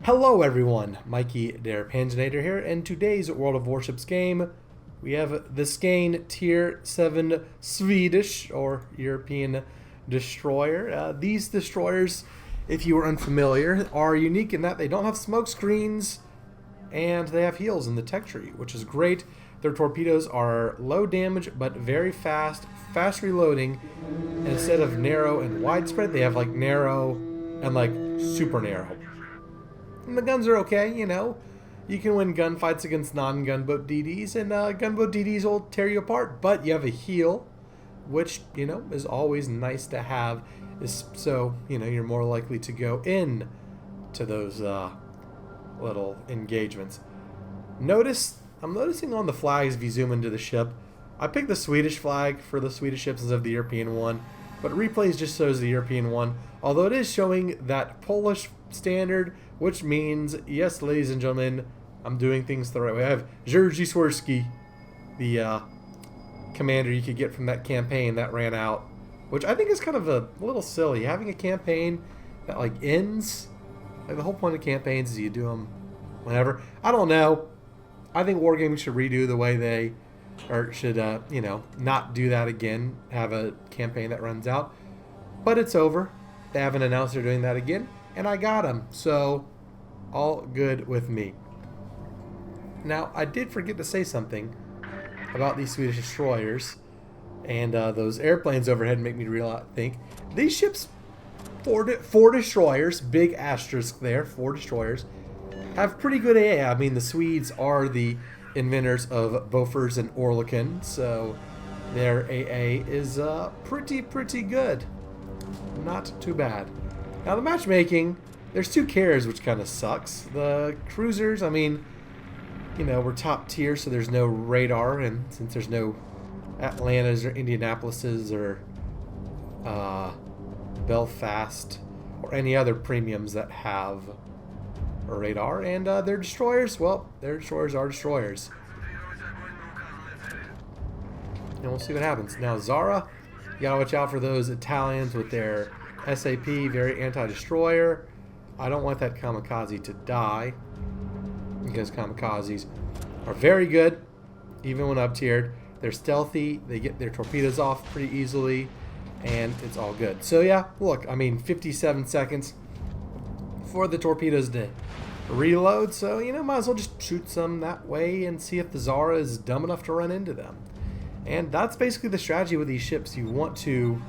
Hello everyone, Mikey der Panzernator here. In today's World of Warships game, we have the Skane Tier 7 Swedish or European destroyer. These destroyers, if you are unfamiliar, are unique in that they don't have smoke screens and they have heals in the tech tree, which is great. Their torpedoes are low damage but very fast, fast reloading. And instead of narrow and widespread, they have like narrow and like super narrow. And the guns are okay, you know. You can win gunfights against non-gunboat DDs, and gunboat DDs will tear you apart. But you have a heal, which, you know, is always nice to have. So, you know, you're more likely to go in to those little engagements. I'm noticing on the flags, if you zoom into the ship, I picked the Swedish flag for the Swedish ships instead of the European one. But replays just shows the European one, although it is showing that Polish standard, which means, yes, ladies and gentlemen, I'm doing things the right way. I have Jerzy Swirsky, the commander you could get from that campaign that ran out, which I think is kind of a little silly. Having a campaign that, like, ends, like, the whole point of campaigns is you do them whenever. I don't know. I think Wargaming should redo the way they, or should, you know, not do that again, have a campaign that runs out. But it's over. They haven't announced they're doing that again, and I got them, so all good with me. Now, I did forget to say something about these Swedish destroyers, and those airplanes overhead make me think these ships, four destroyers, big asterisk there, 4 destroyers, have pretty good AA. I mean, the Swedes are the inventors of Bofors and Oerlikon, so their AA is pretty good. Not too bad. Now the matchmaking, there's 2 carriers, which kind of sucks. The cruisers, I mean, you know, we're top tier, so there's no radar, and since there's no Atlantas or Indianapolises or Belfast or any other premiums that have a radar, and their destroyers, well, their destroyers are destroyers. And we'll see what happens. Now Zara, you gotta watch out for those Italians with their SAP, very anti-destroyer. I don't want that kamikaze to die, because kamikazes are very good, even when up-tiered. They're stealthy, they get their torpedoes off pretty easily, and it's all good. So yeah, look, I mean, 57 seconds for the torpedoes to reload, so, you know, might as well just shoot some that way and see if the Zara is dumb enough to run into them. And that's basically the strategy with these ships. You want to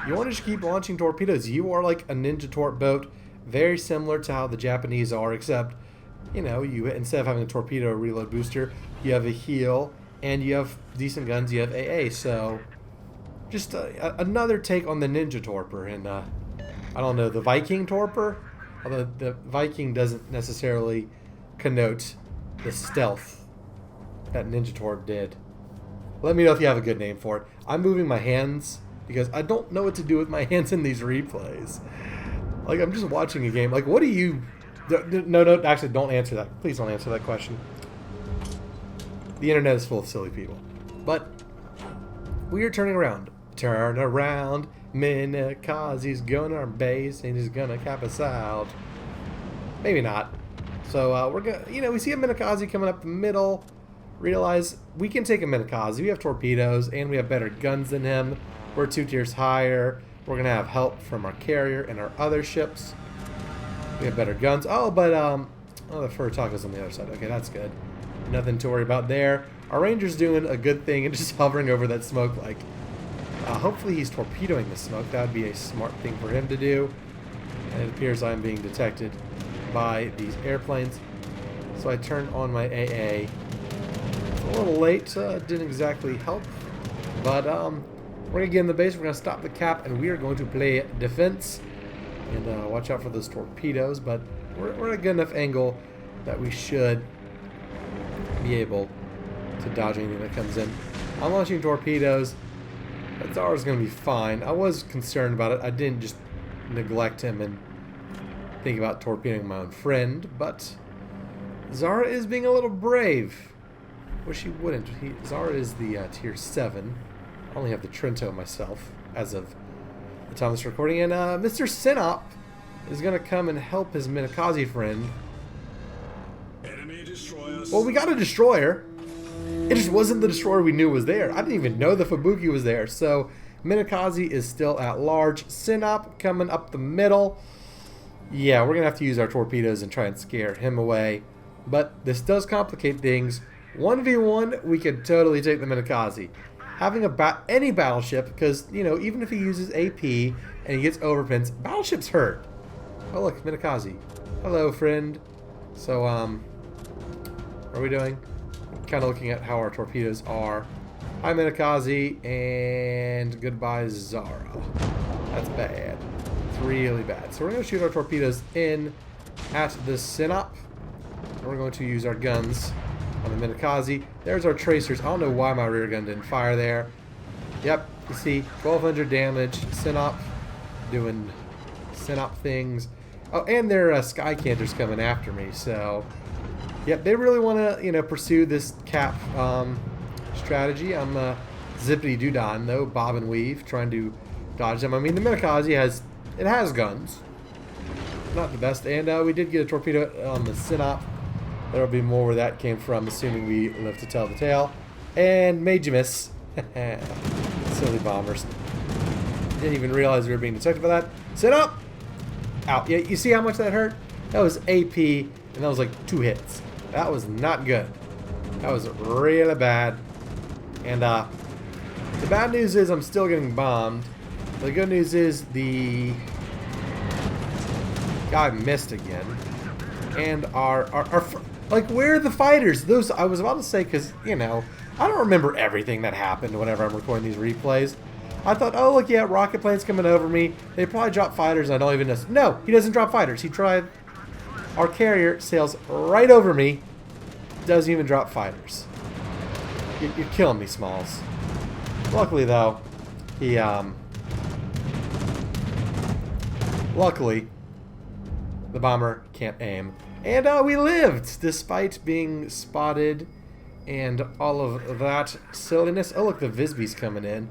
just keep launching torpedoes. You are like a ninja torp boat, very similar to how the Japanese are, except, you know, you, instead of having a torpedo reload booster, you have a heal, and you have decent guns, you have AA. So just another take on the ninja torper. And I don't know, the Viking torper, although the Viking doesn't necessarily connote the stealth that Ninja Torp did. Let me know if you have a good name for it. I'm moving my hands because I don't know what to do with my hands in these replays. Like, I'm just watching a game. Like, what do you... No, actually, don't answer that. Please don't answer that question. The internet is full of silly people. But we are turning around. Turn around. Minikaze's going to our base and he's going to cap us out. Maybe not. So, we're going to... You know, we see a Minikaze coming up the middle. Realize we can take a Minikaze. We have torpedoes and we have better guns than him. We're 2 tiers higher. We're gonna have help from our carrier and our other ships. We have better guns. Oh, but oh, the Furutako's on the other side. Okay, that's good. Nothing to worry about there. Our Ranger's doing a good thing and just hovering over that smoke. Like, hopefully he's torpedoing the smoke. That would be a smart thing for him to do. And it appears I'm being detected by these airplanes. So I turn on my AA. A little late, didn't exactly help, but we're gonna get in the base, we're gonna stop the cap, and we are going to play defense, and watch out for those torpedoes, but we're at a good enough angle that we should be able to dodge anything that comes in. I'm launching torpedoes, but Zara's gonna be fine. I was concerned about it. I didn't just neglect him and think about torpedoing my own friend, but Zara is being a little brave. Wish he wouldn't. Zara is the tier 7. I only have the Trento myself as of the time of this recording. And Mr. Sinop is going to come and help his Minakaze friend. Enemy destroyers. Well, we got a destroyer. It just wasn't the destroyer we knew was there. I didn't even know the Fubuki was there. So Minakaze is still at large. Sinop coming up the middle. Yeah, we're going to have to use our torpedoes and try and scare him away. But this does complicate things. 1v1, we could totally take the Minakaze. Having any battleship, because, you know, even if he uses AP and he gets overpins, battleships hurt. Oh, look, Minakaze. Hello, friend. So, what are we doing? Kind of looking at how our torpedoes are. Hi, Minakaze, and goodbye, Zara. That's bad. It's really bad. So we're going to shoot our torpedoes in at the Sinop. And we're going to use our guns on the Minakaze. There's our tracers. I don't know why my rear gun didn't fire there. Yep, you see, 1,200 damage. Sinop doing Sinop things. Oh, and their Sky Canters coming after me, so... Yep, they really want to, you know, pursue this cap strategy. I'm zippity-doo-dah, though, bob and weave, trying to dodge them. I mean, the Minakaze has guns. Not the best. And we did get a torpedo on the Sinop. There'll be more where that came from, assuming we live to tell the tale. And made you miss. Silly bombers. Didn't even realize we were being detected by that. Sinop! Out. Yeah, you see how much that hurt? That was AP, and that was like 2 hits. That was not good. That was really bad. And the bad news is I'm still getting bombed. The good news is the guy missed again. And like, where are the fighters? Those, I was about to say, because, you know, I don't remember everything that happened whenever I'm recording these replays. I thought, oh, look, yeah, rocket planes coming over me. They probably drop fighters, and I don't even know. No, he doesn't drop fighters. He tried... Our carrier sails right over me. Doesn't even drop fighters. You're killing me, Smalls. Luckily, though, he, luckily, the bomber can't aim. And we lived, despite being spotted and all of that silliness. Oh, look, the Visby's coming in.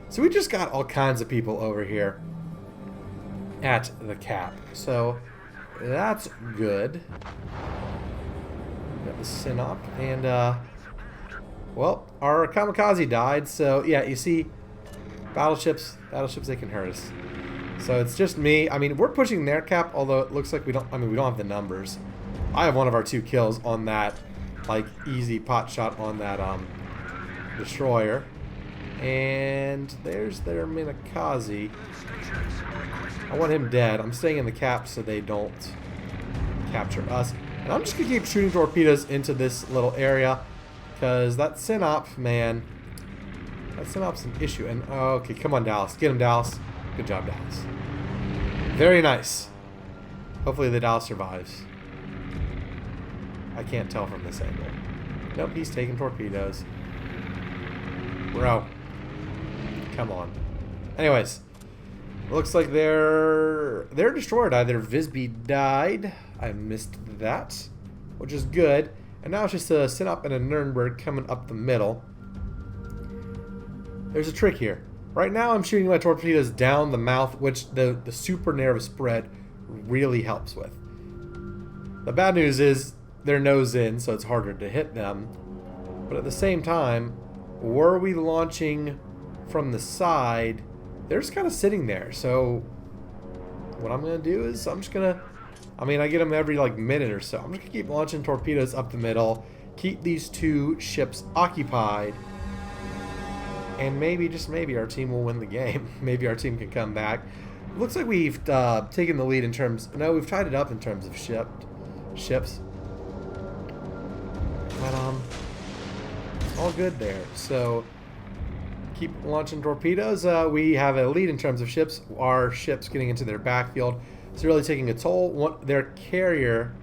So we just got all kinds of people over here at the cap. So... that's good. Got the Sinop, and well, our Kamikaze died. So yeah, you see, battleships, they can hurt us. So it's just me. I mean, we're pushing their cap, although it looks like we don't. I mean, we don't have the numbers. I have one of our 2 kills on that, like, easy pot shot on that destroyer, and there's their Minakaze. I want him dead. I'm staying in the cap so they don't capture us. And I'm just going to keep shooting torpedoes into this little area. Because that Sinop, man, that Sinop's an issue. And, oh, okay, come on, Dallas. Get him, Dallas. Good job, Dallas. Very nice. Hopefully the Dallas survives. I can't tell from this angle. Nope, he's taking torpedoes. Bro. Come on. Anyways. Looks like their destroyer died. Their Visby died. I missed that, which is good. And now it's just a Sinop and a Nuremberg coming up the middle. There's a trick here. Right now I'm shooting my torpedoes down the mouth, which the super narrow spread really helps with. The bad news is they're nose in, so it's harder to hit them. But at the same time, were we launching from the side, they're just kind of sitting there. So what I'm going to do is I'm just going to, I mean, I get them every like minute or so. I'm just going to keep launching torpedoes up the middle, keep these 2 ships occupied, and maybe, just maybe, our team will win the game. Maybe our team can come back. Looks like we've taken the lead in terms, no, we've tied it up in terms of ships. But all good there. So keep launching torpedoes. We have a lead in terms of ships. Our ships getting into their backfield. It's really taking a toll. Their carrier.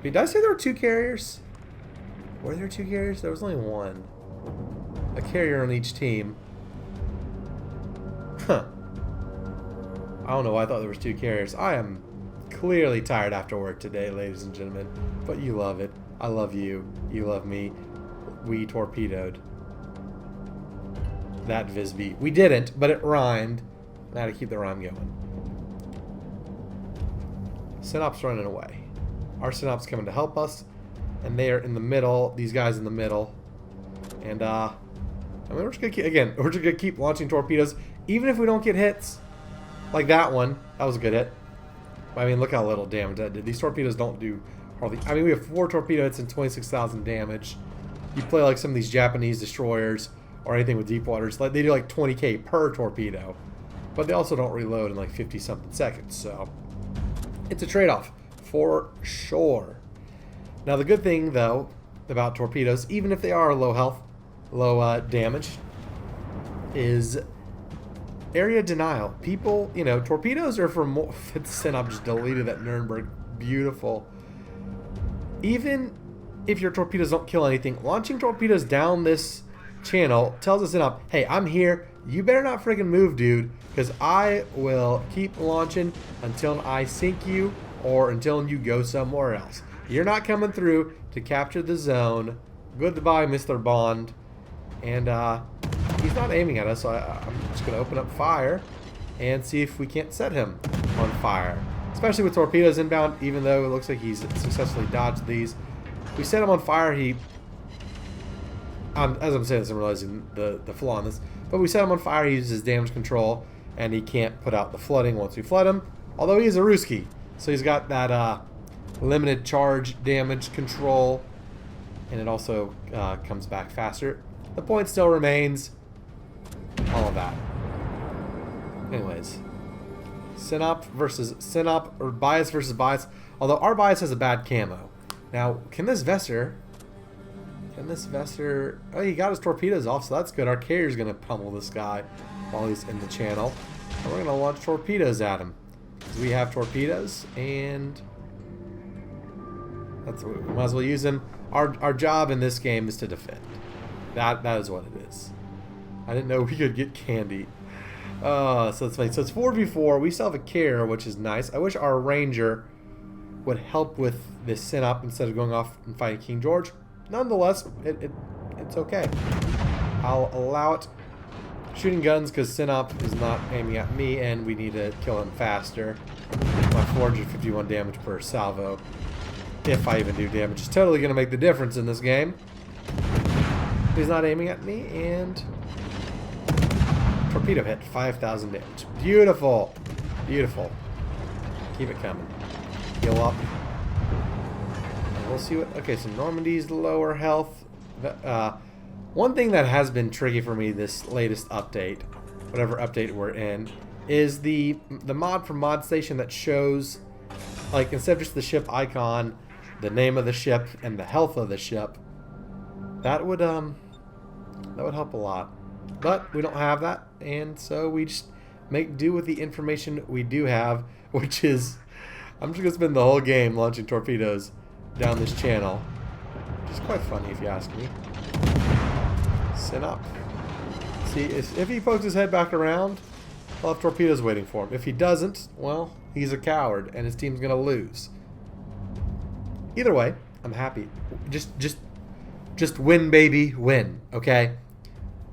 Did I say there were 2 carriers? Were there 2 carriers? There was only 1. A carrier on each team. Huh. I don't know why I thought there was 2 carriers. I am clearly tired after work today, ladies and gentlemen. But you love it. I love you. You love me. We torpedoed that Visby. We didn't, but it rhymed. I had to keep the rhyme going. Synop's running away. Our Synop's coming to help us. And they are in the middle. These guys in the middle. And, I mean, we're just going to keep, again, we're just going to keep launching torpedoes. Even if we don't get hits. Like that one. That was a good hit. I mean, look how little damage that did. These torpedoes don't do hardly... I mean, we have 4 torpedo hits and 26,000 damage. You play like some of these Japanese destroyers or anything with deep waters, like they do like 20k per torpedo. But they also don't reload in like 50-something seconds, so... It's a trade-off, for sure. Now, the good thing, though, about torpedoes, even if they are low health, low damage, is area denial. People, you know, torpedoes are for more... I've just deleted that Nuremberg. Beautiful. Even if your torpedoes don't kill anything, launching torpedoes down this channel tells us enough. Hey, I'm here. You better not freaking move, dude, because I will keep launching until I sink you or until you go somewhere else. You're not coming through to capture the zone. Goodbye, Mr. Bond. And he's not aiming at us, so I'm just going to open up fire and see if we can't set him on fire. Especially with torpedoes inbound, even though it looks like he's successfully dodged these. We set him on fire, he... as I'm saying this, I'm realizing the flaw in this. But we set him on fire, he uses damage control, and he can't put out the flooding once we flood him. Although he is a Ruski, so he's got that limited charge damage control, and it also comes back faster. The point still remains, all of that. Anyways, Synop versus Synop, or Bias versus Bias. Although our Bias has a bad camo. Now, can this Vesser... Oh, he got his torpedoes off, so that's good. Our carrier's going to pummel this guy while he's in the channel. And we're going to launch torpedoes at him. We have torpedoes, and... we might as well use them. Our job in this game is to defend. That is what it is. I didn't know we could get candy. So that's funny. So it's 4v4. We still have a carrier, which is nice. I wish our Ranger would help with this Synop instead of going off and fighting King George. Nonetheless, it's okay. I'll allow it. Shooting guns because Synop is not aiming at me, and we need to kill him faster. My 451 damage per salvo, if I even do damage, is totally going to make the difference in this game. He's not aiming at me, and torpedo hit, 5,000 damage. Beautiful, beautiful. Keep it coming. Heal up. We'll see what... Okay, so Normandy's lower health. One thing that has been tricky for me this latest update, whatever update we're in, is the mod from Mod Station that shows, like, instead of just the ship icon, the name of the ship and the health of the ship. That would help a lot. But we don't have that, and so we just make do with the information we do have, which is... I'm just going to spend the whole game launching torpedoes down this channel, which is quite funny if you ask me. Synop. See, if he pokes his head back around, I'll have torpedoes waiting for him. If he doesn't, well, he's a coward, and his team's gonna lose. Either way, I'm happy. Just win, baby, win. Okay.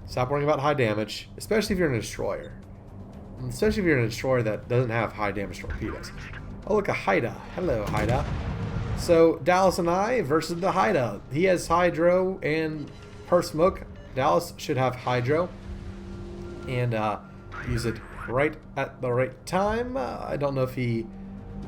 Stop worrying about high damage, especially if you're in a destroyer. And especially if you're in a destroyer that doesn't have high damage torpedoes. Oh, look, a Haida. Hello, Haida. So, Dallas and I versus the Haida. He has Hydro and per smoke. Dallas should have Hydro. And use it right at the right time. I don't know if he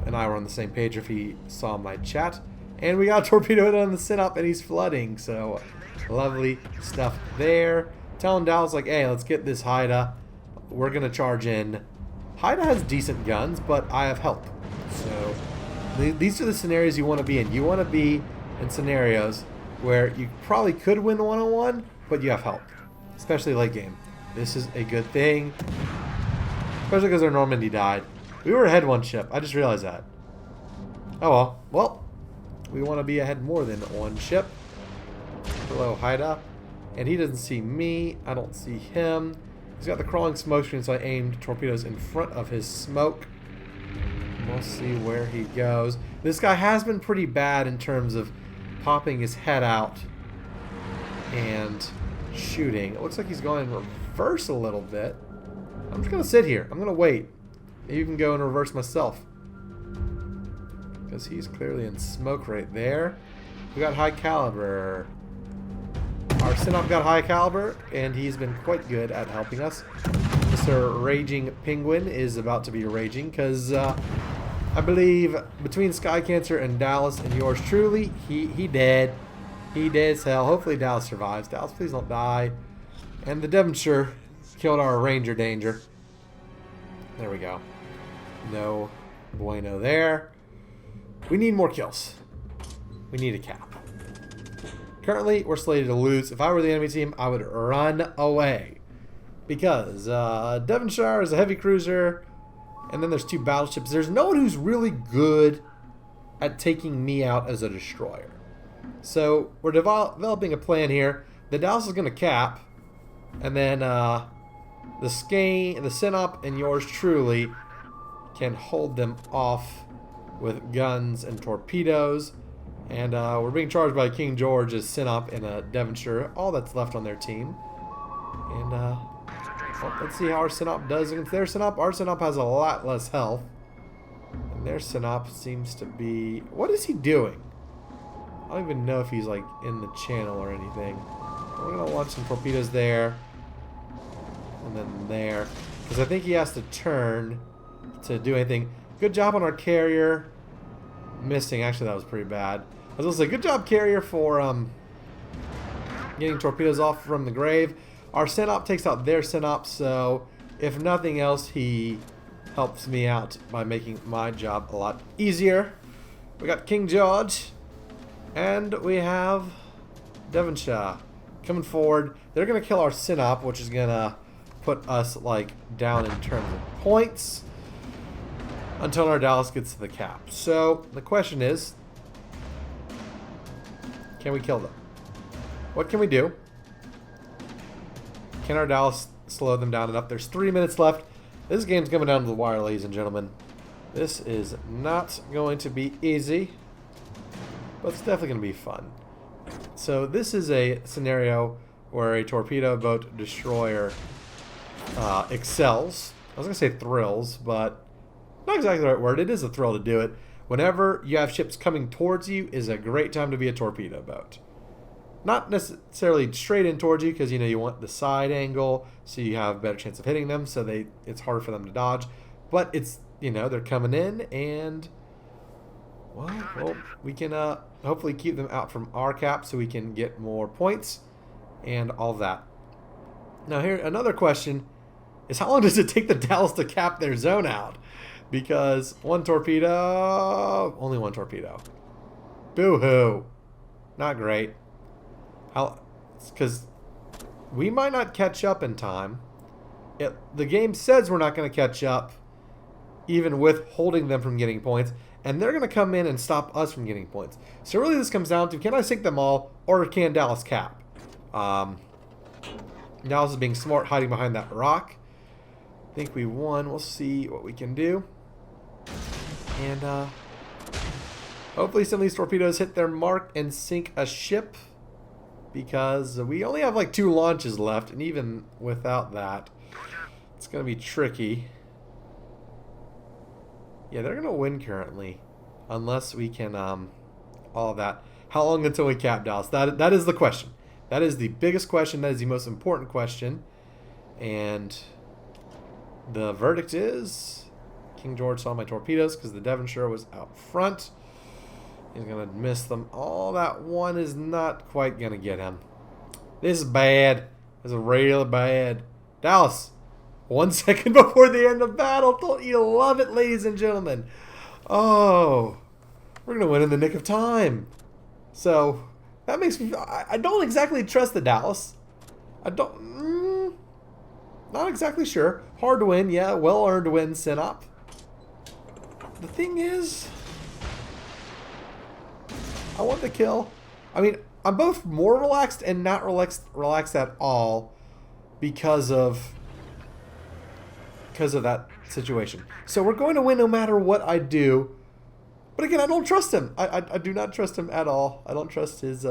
and I were on the same page or if he saw my chat. And we got torpedoed on the sit-up and he's flooding. So, lovely stuff there. Telling Dallas, like, hey, let's get this Haida. We're going to charge in. Haida has decent guns, but I have help. So... these are the scenarios you want to be in. You want to be in scenarios where you probably could win one-on-one, but you have help. Especially late game. This is a good thing. Especially because our Normandy died. We were ahead one ship. I just realized that. Oh well. Well, we want to be ahead more than one ship. Hello, Haida. And he doesn't see me. I don't see him. He's got the crawling smoke screen, so I aimed torpedoes in front of his smoke. We'll see where he goes. This guy has been pretty bad in terms of popping his head out and shooting. It looks like he's going in reverse a little bit. I'm just going to sit here. I'm going to wait. Maybe even go in reverse myself. because he's clearly in smoke right there. We got high caliber. Our Sinop got high caliber, and he's been quite good at helping us. Mr. Raging Penguin is about to be raging, because I believe between Sky Cancer and Dallas and yours truly, he dead. He dead as hell. Hopefully Dallas survives. Dallas, please don't die. And the Devonshire killed our Ranger Danger. There we go. No bueno there. We need more kills. We need a cap. Currently, we're slated to lose. If I were the enemy team, I would run away. Because Devonshire is a heavy cruiser. And then there's 2 battleships. There's no one who's really good at taking me out as a destroyer. So we're developing a plan here. The Dallas is going to cap. And then the Skane, the Sinop, and yours truly can hold them off with guns and torpedoes. And we're being charged by King George as Sinop and Devonshire. All that's left on their team. And well, let's see how our Sinop does against their Sinop. Our Sinop has a lot less health. And their Sinop seems to be... What is he doing? I don't even know if he's like in the channel or anything. We're going to launch some torpedoes there. And then there. Because I think he has to turn to do anything. Good job on our carrier. Missing. Actually, that was pretty bad. I was going to say, good job, carrier, for getting torpedoes off from the grave. Our Sinop takes out their Sinop, so if nothing else, he helps me out by making my job a lot easier. We got King George, and we have Devonshire coming forward. They're going to kill our Sinop, which is going to put us like down in terms of points until our Dallas gets to the cap. So the question is, can we kill them? What can we do? Can our Dallas slow them down enough? There's 3 minutes left. This game's coming down to the wire, ladies and gentlemen. This is not going to be easy, but it's definitely going to be fun. So this is a scenario where a torpedo boat destroyer excels. I was going to say thrills, but not exactly the right word. It is a thrill to do it. Whenever you have ships coming towards you is a great time to be a torpedo boat. Not necessarily straight in towards you, because you know you want the side angle so you have a better chance of hitting them, so it's harder for them to dodge. But it's, you know, they're coming in, and well we can hopefully keep them out from our cap so we can get more points and all that. Now here another question is, how long does it take the Dallas to cap their zone out? Because only one torpedo. Boo-hoo. Not great. Because we might not catch up in time. The game says we're not going to catch up, even with holding them from getting points. And they're going to come in and stop us from getting points. So really this comes down to, can I sink them all, or can Dallas cap? Dallas is being smart, hiding behind that rock. I think we won. We'll see what we can do. And hopefully some of these torpedoes hit their mark and sink a ship, because we only have like 2 launches left, and even without that, it's going to be tricky. Yeah, they're going to win currently, unless we can all of that. How long until we cap Dallas? That is the question. That is the biggest question. That is the most important question. And the verdict is King George saw my torpedoes because the Devonshire was out front. He's going to miss them all. That one is not quite going to get him. This is bad. This is really bad. Dallas, 1 second before the end of battle. Don't you love it, ladies and gentlemen? Oh, we're going to win in the nick of time. So that makes me... I don't exactly trust the Dallas. I don't... not exactly sure. Hard to win, yeah. Well-earned win, Sinop. The thing is, I want the kill. I mean, I'm both more relaxed and not relaxed at all because of that situation. So we're going to win no matter what I do. But again, I don't trust him. I do not trust him at all. I don't trust his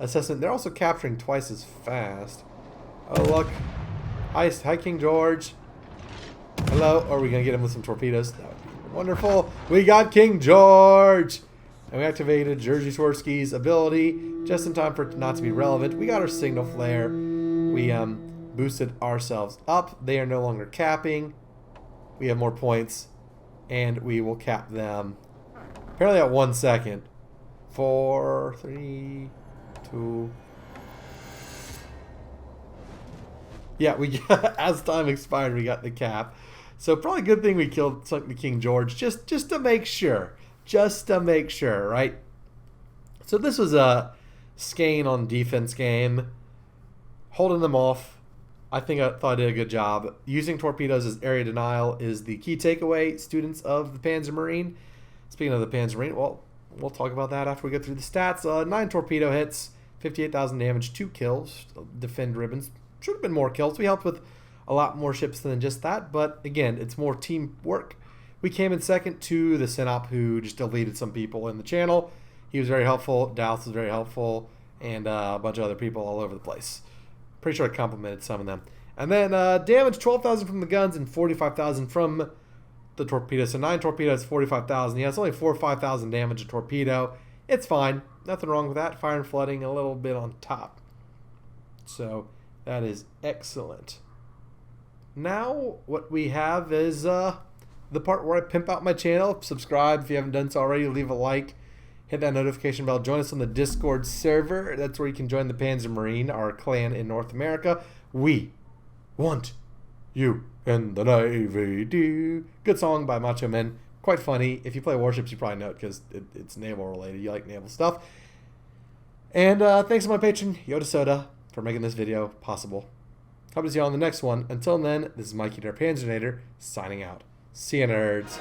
assessment. They're also capturing twice as fast. Oh, look. Hi, King George. Hello. Are we going to get him with some torpedoes? That would be Wonderful. We got King George. And we activated Jerzy Swirsky's ability just in time for it not to be relevant. We got our signal flare. We boosted ourselves up. They are no longer capping. We have more points. And we will cap them. Apparently at 1 second. 4, 3, 2. Yeah, as time expired, we got the cap. So probably a good thing we sunk the King George just to make sure. Just to make sure, right? So this was a Skane on defense game. Holding them off. I thought I did a good job. Using torpedoes as area denial is the key takeaway, students of the Panzermarine. Speaking of the Panzermarine, well, we'll talk about that after we go through the stats. 9 torpedo hits, 58,000 damage, 2 kills. Defend ribbons. Should have been more kills. We helped with a lot more ships than just that, but again, it's more teamwork. We came in second to the Synop, who just deleted some people in the channel. He was very helpful. Dallas was very helpful, and a bunch of other people all over the place. Pretty sure I complimented some of them. And then damage 12,000 from the guns and 45,000 from the torpedoes. So 9 torpedoes, 45,000. Yeah, it's only 4 or 5,000 damage a torpedo. It's fine. Nothing wrong with that. Fire and flooding a little bit on top. So that is excellent. Now what we have is the part where I pimp out my channel. Subscribe if you haven't done so already. Leave a like. Hit that notification bell. Join us on the Discord server. That's where you can join the Panzermarine, our clan in North America. We want you in the Navy. Good song by Macho Men. Quite funny. If you play Warships, you probably know it because it's naval related. You like naval stuff. And thanks to my patron, Yoda Soda, for making this video possible. Hope to see you on the next one. Until then, this is Mikey, their Panzernator, signing out. See ya, nerds.